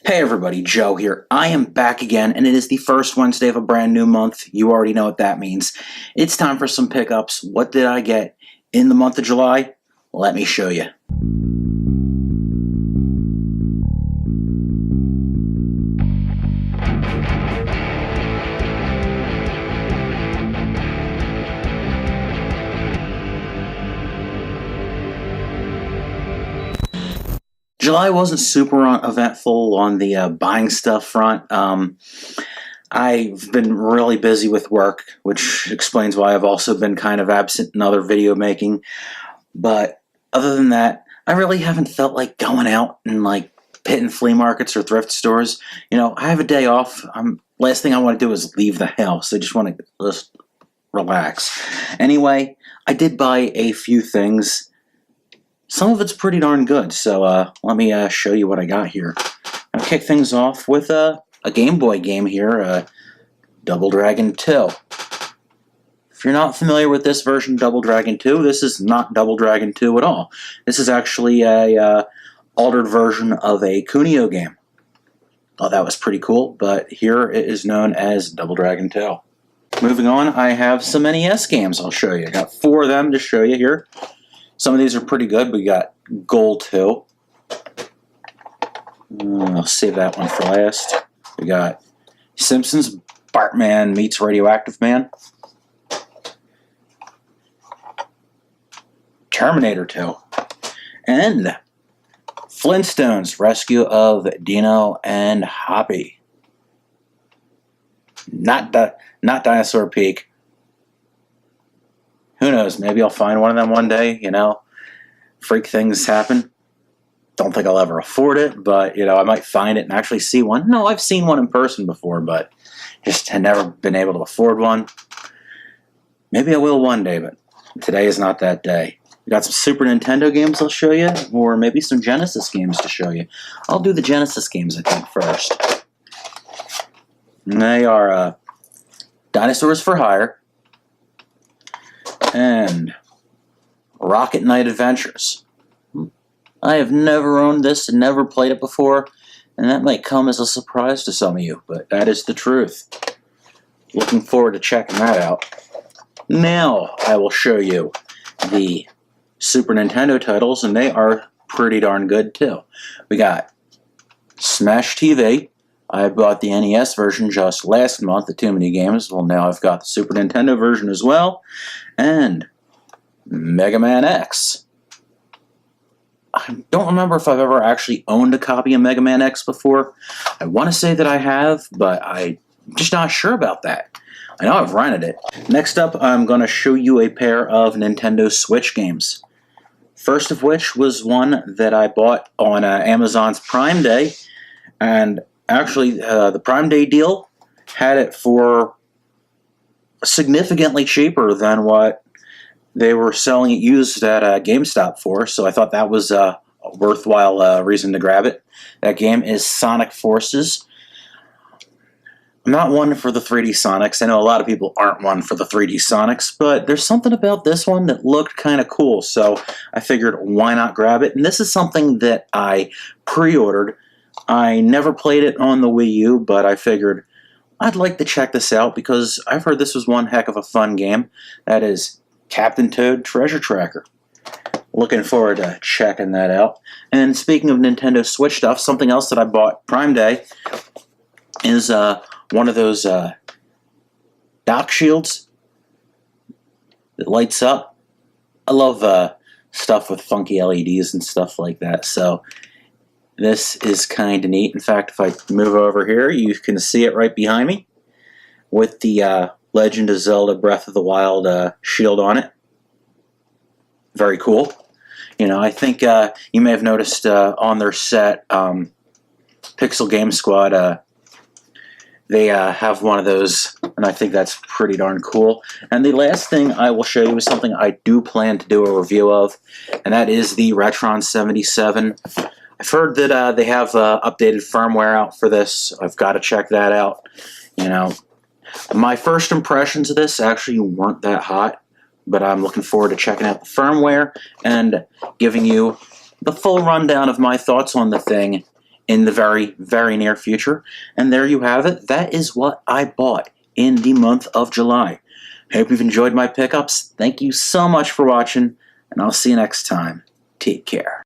Hey everybody, Joe here. I am back again, and it is the first Wednesday of a brand new month. You already know what that means. It's time for some pickups. What did I get in the month of July? Let me show you. July wasn't super eventful on the buying stuff front. I've been really busy with work, which explains why I've also been kind of absent in other video making. But other than that, I really haven't felt like going out and like hitting flea markets or thrift stores. You know, I have a day off. Last thing I want to do is leave the house. I just want to just relax. Anyway, I did buy a few things. Some of it's pretty darn good, so let me show you what I got here. I'll kick things off with a Game Boy game here, Double Dragon 2. If you're not familiar with this version of Double Dragon 2, this is not Double Dragon 2 at all. This is actually a altered version of a Kunio game. Thought that was pretty cool, but here it is known as Double Dragon 2. Moving on, I have some NES games I'll show you. I got 4 of them to show you here. Some of these are pretty good. We got Gold 2. I'll save that one for last. We got Simpsons Bartman meets Radioactive Man. Terminator 2. And Flintstones Rescue of Dino and Hoppy. Not Dinosaur Peak. Who knows, maybe I'll find one of them one day, you know. Freak things happen. Don't think I'll ever afford it, but, you know, I might find it and actually see one. No, I've seen one in person before, but just had never been able to afford one. Maybe I will one day, but today is not that day. We got some Super Nintendo games I'll show you, or maybe some Genesis games to show you. I'll do the Genesis games, I think, first. And they are Dinosaurs for Hire and Rocket Knight Adventures. I have never owned this and never played it before, and that might come as a surprise to some of you, but that is the truth. Looking forward to checking that out. Now I will show you the Super Nintendo titles, and they are pretty darn good too. We got Smash TV. I bought the NES version just last month at Too Many Games. Well, now I've got the Super Nintendo version as well. And Mega Man X. I don't remember if I've ever actually owned a copy of Mega Man X before. I want to say that I have, but I'm just not sure about that. I know I've rented it. Next up, I'm going to show you a pair of Nintendo Switch games. First of which was one that I bought on Amazon's Prime Day, and actually, the Prime Day deal had it for significantly cheaper than what they were selling it used at GameStop for, so I thought that was a worthwhile reason to grab it. That game is Sonic Forces. I'm not one for the 3D Sonics. I know a lot of people aren't one for the 3D Sonics, but there's something about this one that looked kind of cool, so I figured why not grab it. And this is something that I pre-ordered. I never played it on the Wii U, but I figured I'd like to check this out because I've heard this was one heck of a fun game. That is Captain Toad Treasure Tracker. Looking forward to checking that out. And speaking of Nintendo Switch stuff, something else that I bought Prime Day is one of those dock shields that lights up. I love stuff with funky LEDs and stuff like that, so this is kind of neat. In fact, if I move over here, you can see it right behind me with the Legend of Zelda Breath of the Wild shield on it. Very cool. You know, I think you may have noticed on their set, Pixel Game Squad, they have one of those, and I think that's pretty darn cool. And the last thing I will show you is something I do plan to do a review of, and that is the Retron 77. I've heard that they have updated firmware out for this. I've got to check that out. You know, my first impressions of this actually weren't that hot, but I'm looking forward to checking out the firmware and giving you the full rundown of my thoughts on the thing in the very, very near future. And there you have it. That is what I bought in the month of July. Hope you've enjoyed my pickups. Thank you so much for watching, and I'll see you next time. Take care.